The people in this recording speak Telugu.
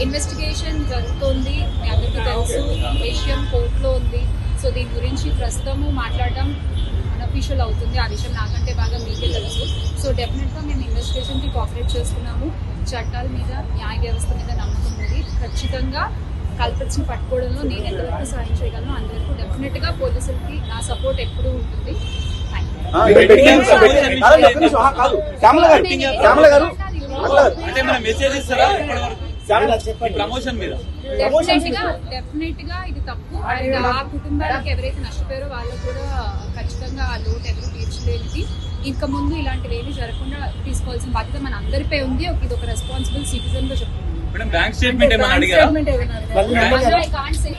ఇన్వెస్టిగేషన్ జరుగుతోంది, మీ అందరికీ తెలుసు. విషయం కోర్టులో ఉంది. సో దీని గురించి ప్రస్తుతము మాట్లాడడం అన్అఫీషియల్ అవుతుంది. ఆ విషయం నాకంటే బాగా మీకే తెలుసు. సో డెఫినెట్గా మేము ఇన్వెస్టిగేషన్కి కోఆపరేట్ చేస్తున్నాము. చట్టాల మీద, న్యాయ వ్యవస్థ మీద నమ్మకం ఉంది. ఖచ్చితంగా కల్పిట్స్ని పట్టుకోవడంలో నేను ఎంతవరకు సాయం చేయగలను అంతవరకు డెఫినెట్గా పోలీసులకి నా సపోర్ట్ ఎప్పుడూ ఉంటుంది. డెఫినెట్ గా ఇది తప్పు. అండ్ ఆ కుటుంబాలకు ఎవరైతే నష్టపోయారో వాళ్ళకు కూడా ఖచ్చితంగా ఆ లోటు ఎవరు తీర్చలేనిది. ఇంకా ముందు ఇలాంటివి ఏమి జరగకుండా తీసుకోవాల్సిన బాధ్యత మన అందరిపై ఉంది. ఇది ఒక రెస్పాన్సిబుల్ సిటిజన్ గా చెప్తున్నాను. బ్యాంక్ స్టేట్మెంట్ ఏమైనా అడిగారా? I can't say.